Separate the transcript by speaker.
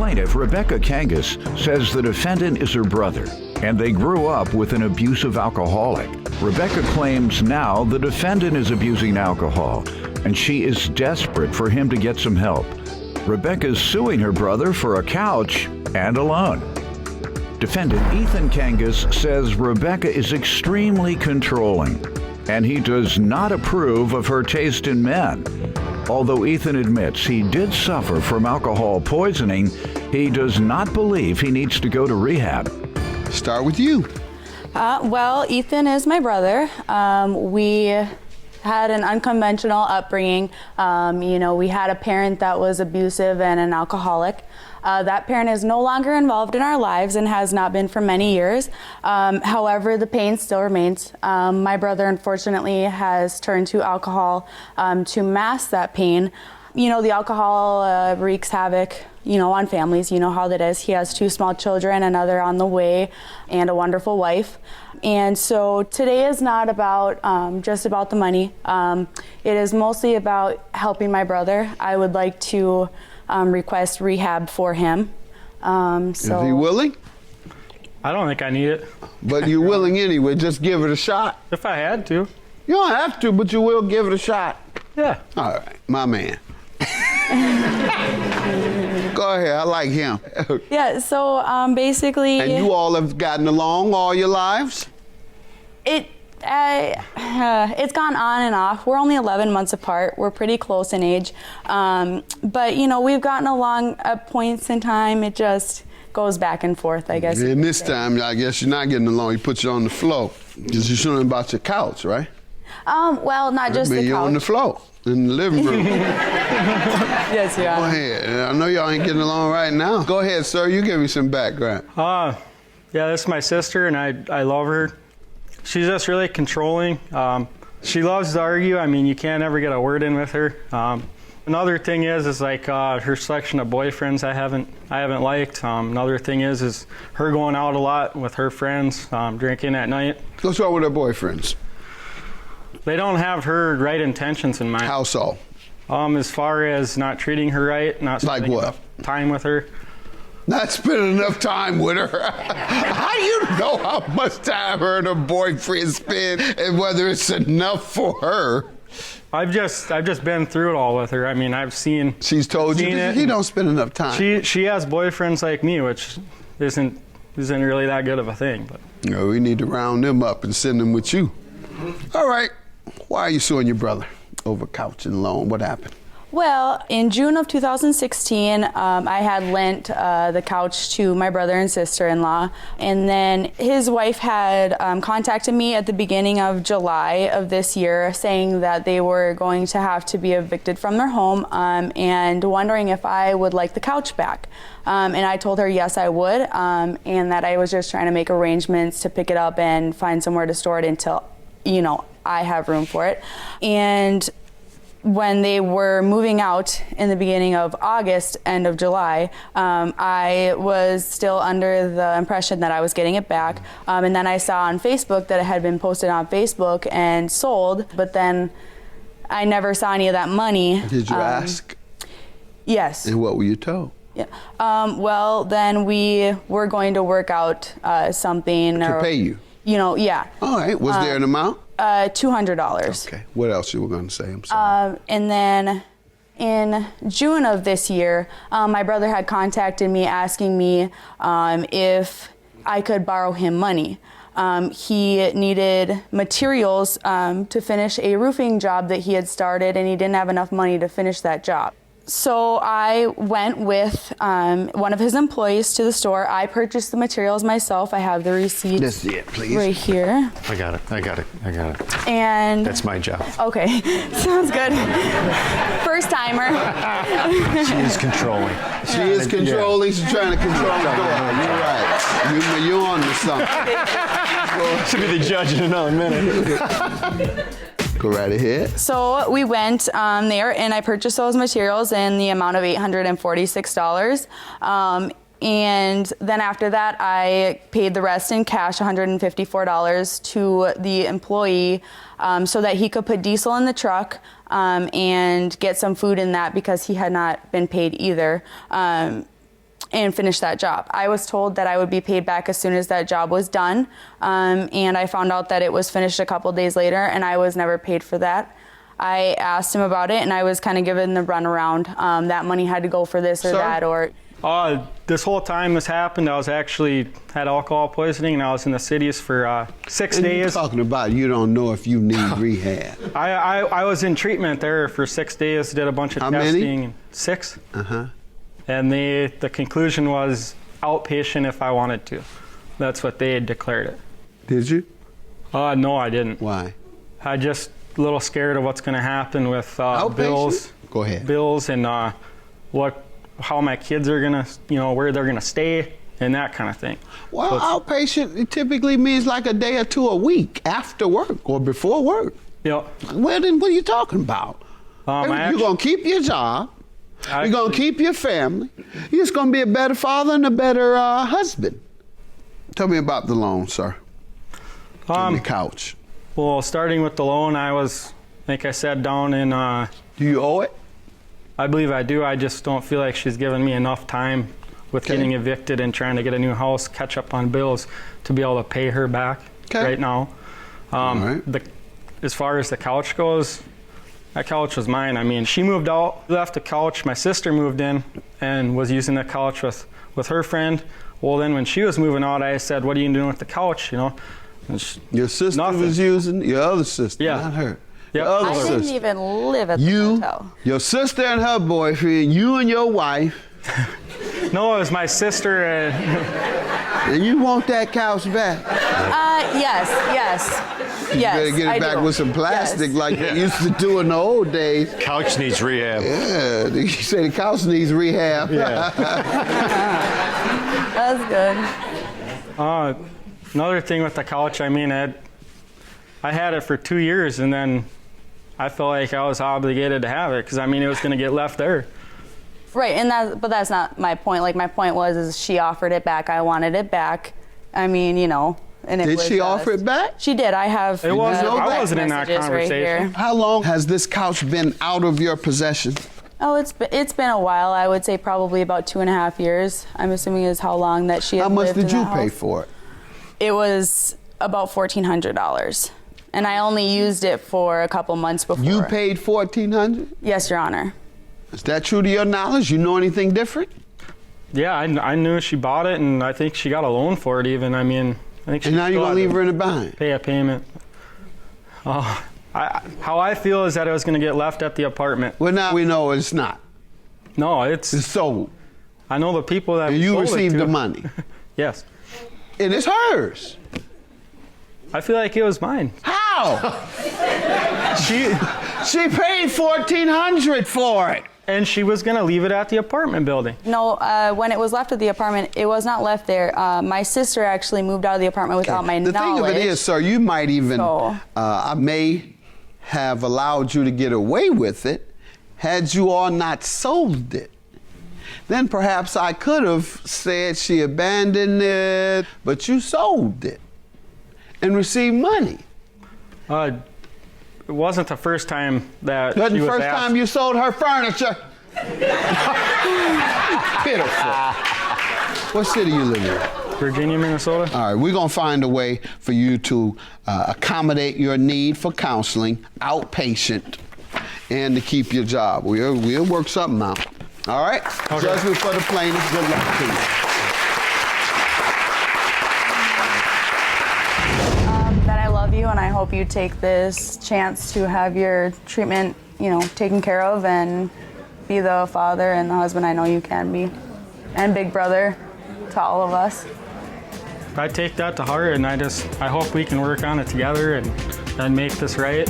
Speaker 1: plaintiff, Rebecca Kangas, says the defendant is her brother, and they grew up with an abusive alcoholic. Rebecca claims now the defendant is abusing alcohol, and she is desperate for him to get some help. Rebecca is suing her brother for a couch and a loan. Defendant Ethan Kangas says Rebecca is extremely controlling, and he does not approve of her taste in men. Although Ethan admits he did suffer from alcohol poisoning, he does not believe he needs to go to rehab.
Speaker 2: Start with you.
Speaker 3: Well, Ethan is my brother. We had an unconventional upbringing. We had a parent that was abusive and an alcoholic. That parent is no longer involved in our lives and has not been for many years. However, the pain still remains. My brother, unfortunately, has turned to alcohol to mask that pain. The alcohol wreaks havoc, on families. You know how that is. He has 2 small children, another on the way, and a wonderful wife. And so today is not about just about the money. It is mostly about helping my brother. I would like to request rehab for him.
Speaker 2: Is he willing?
Speaker 4: I don't think I need it.
Speaker 2: But you're willing anyway. Just give it a shot.
Speaker 4: If I had to.
Speaker 2: You don't have to, but you will give it a shot.
Speaker 4: Yeah.
Speaker 2: All right, my man. Go ahead, I like him.
Speaker 3: Yeah, so basically...
Speaker 2: And you all have gotten along all your lives?
Speaker 3: It's gone on and off. We're only 11 months apart. We're pretty close in age. But, we've gotten along at points in time. It just goes back and forth, I guess.
Speaker 2: And this time, I guess you're not getting along. He put you on the floor. Because you're showing about your couch, right?
Speaker 3: Well, not just the couch.
Speaker 2: You're on the floor in the living room.
Speaker 3: Yes, you are.
Speaker 2: Go ahead. I know y'all ain't getting along right now. Go ahead, sir. You give me some background.
Speaker 4: Yeah, this is my sister, and I love her. She's just really controlling. She loves to argue. I mean, you can't ever get a word in with her. Another thing is like her selection of boyfriends I haven't liked. Another thing is her going out a lot with her friends, drinking at night.
Speaker 2: What's wrong with her boyfriends?
Speaker 4: They don't have her right intentions in mind.
Speaker 2: How so?
Speaker 4: As far as not treating her right, not spending enough time with her.
Speaker 2: Not spending enough time with her. How do you know how much time her and her boyfriend spend and whether it's enough for her?
Speaker 4: I've just been through it all with her. I mean, I've seen.
Speaker 2: She's told you he don't spend enough time.
Speaker 4: She has boyfriends like me, which isn't really that good of a thing. But
Speaker 2: we need to round them up and send them with you. All right. Why are you suing your brother over couch and loan? What happened?
Speaker 3: Well, in June of 2016, I had lent the couch to my brother and sister-in-law, and then his wife had contacted me at the beginning of July of this year saying that they were going to have to be evicted from their home and wondering if I would like the couch back. And I told her yes, I would, and that I was just trying to make arrangements to pick it up and find somewhere to store it until, I have room for it. And when they were moving out in the beginning of August, end of July, I was still under the impression that I was getting it back. And then I saw on Facebook that it had been posted on Facebook and sold, but then I never saw any of that money.
Speaker 2: Did you ask?
Speaker 3: Yes.
Speaker 2: And what were you told?
Speaker 3: Yeah. Well, then we were going to work out something.
Speaker 2: To pay you?
Speaker 3: Yeah.
Speaker 2: All right. Was there an amount?
Speaker 3: $200.
Speaker 2: Okay. What else you were going to say? I'm sorry.
Speaker 3: And then in June of this year, my brother had contacted me asking me if I could borrow him money. He needed materials to finish a roofing job that he had started, and he didn't have enough money to finish that job. So I went with one of his employees to the store. I purchased the materials myself. I have the receipt.
Speaker 2: Let's see it, please.
Speaker 3: Right here.
Speaker 5: I got it.
Speaker 3: And
Speaker 5: that's my job.
Speaker 3: Okay, sounds good. First timer.
Speaker 5: She is controlling.
Speaker 2: She is controlling. She's trying to control the door. You're right. You're on to something.
Speaker 5: Should be the judge in another minute.
Speaker 2: Go right ahead.
Speaker 3: So we went there, and I purchased those materials in the amount of $846. And then after that, I paid the rest in cash, $154, to the employee so that he could put diesel in the truck and get some food in that because he had not been paid either. and finish that job. I was told that I would be paid back as soon as that job was done, and I found out that it was finished a couple days later, and I was never paid for that. I asked him about it, and I was kind of given the runaround. That money had to go for this or that, or...
Speaker 4: This whole time this happened, I was actually had alcohol poisoning, and I was in the cities for 6
Speaker 2: And
Speaker 4: days.
Speaker 2: you're talking about you don't know if you need rehab.
Speaker 4: I was in treatment there for 6 days, did a bunch of
Speaker 2: How
Speaker 4: testing.
Speaker 2: many?
Speaker 4: 6.
Speaker 2: Uh-huh.
Speaker 4: And the conclusion was outpatient if I wanted to. That's what they had declared it.
Speaker 2: Did you?
Speaker 4: No, I didn't.
Speaker 2: Why?
Speaker 4: I just a little scared of what's going to happen with bills.
Speaker 2: Go ahead.
Speaker 4: Bills and how my kids are going to, where they're going to stay and that kind of thing.
Speaker 2: Well, outpatient it typically means like a day or two a week after work or before work.
Speaker 4: Yep.
Speaker 2: Well, then what are you talking about? You're going to keep your job. You're going to keep your family. You're just going to be a better father and a better husband. Tell me about the loan, sir. On the couch.
Speaker 4: Well, starting with the loan, I think I said down in...
Speaker 2: Do you owe it?
Speaker 4: I believe I do. I just don't feel like she's given me enough time with getting evicted and trying to get a new house, catch up on bills to be able to pay her back right now.
Speaker 2: All right.
Speaker 4: As far as the couch goes, that couch was mine. I mean, she moved out, left the couch. My sister moved in and was using the couch with her friend. Well, then when she was moving out, I said, what are you doing with the couch, And
Speaker 2: your sister was using your other sister, not her.
Speaker 4: Yep.
Speaker 3: I didn't even live at the hotel.
Speaker 2: Your sister and her boyfriend, you and your wife.
Speaker 4: No, it was my sister.
Speaker 2: And you want that couch back?
Speaker 3: Yes.
Speaker 2: You better get it back with some plastic like they used to do in the old days.
Speaker 5: Couch needs rehab.
Speaker 2: Yeah, you say the couch needs rehab.
Speaker 5: Yeah.
Speaker 3: That's good.
Speaker 4: Another thing with the couch, I mean, I had it for 2 years, and then I felt like I was obligated to have it because, I mean, it was going to get left there.
Speaker 3: Right, but that's not my point. Like, my point was she offered it back. I wanted it back. I mean, and
Speaker 2: Did she offer it back?
Speaker 3: She did. I have.
Speaker 4: I wasn't in that
Speaker 3: messages right
Speaker 4: conversation.
Speaker 3: here.
Speaker 2: How long has this couch been out of your possession?
Speaker 3: Oh, it's been a while. I would say probably about 2.5 years. I'm assuming is how long that she had
Speaker 2: How much
Speaker 3: lived in
Speaker 2: did you
Speaker 3: that
Speaker 2: pay
Speaker 3: house.
Speaker 2: for it?
Speaker 3: It was about $1,400, and I only used it for a couple months before.
Speaker 2: You paid $1,400?
Speaker 3: Yes, Your Honor.
Speaker 2: Is that true to your knowledge? You know anything different?
Speaker 4: Yeah, I knew she bought it, and I think she got a loan for it even. I mean, I think she
Speaker 2: And now you're
Speaker 4: still
Speaker 2: going to
Speaker 4: had
Speaker 2: leave her in the bind?
Speaker 4: pay a payment. How I feel is that it was going to get left at the apartment.
Speaker 2: Well, now we know it's not.
Speaker 4: No, it's
Speaker 2: sold.
Speaker 4: I know the people that
Speaker 2: And you
Speaker 4: sold it
Speaker 2: received
Speaker 4: to.
Speaker 2: the money.
Speaker 4: Yes.
Speaker 2: And it's hers.
Speaker 4: I feel like it was mine.
Speaker 2: How? She paid $1,400 for it.
Speaker 4: And she was going to leave it at the apartment building.
Speaker 3: No, when it was left at the apartment, it was not left there. My sister actually moved out of the apartment without my knowledge.
Speaker 2: The thing of it is, sir, you might even, I may have allowed you to get away with it had you all not sold it. Then perhaps I could have said she abandoned it, but you sold it and received money.
Speaker 4: It wasn't the first time that
Speaker 2: Wasn't
Speaker 4: she
Speaker 2: the
Speaker 4: was
Speaker 2: first
Speaker 4: asked.
Speaker 2: time you sold her furniture. Pitiful. What city you live in?
Speaker 4: Virginia, Minnesota.
Speaker 2: All right, we're going to find a way for you to accommodate your need for counseling, outpatient, and to keep your job. We'll work something out. All right?
Speaker 4: Okay.
Speaker 2: Judgment for the plaintiff. Good luck to you.
Speaker 3: That I love you, and I hope you take this chance to have your treatment, taken care of, and be the father and the husband I know you can be, and big brother to all of us.
Speaker 4: I take that to heart, and I hope we can work on it together and make this right.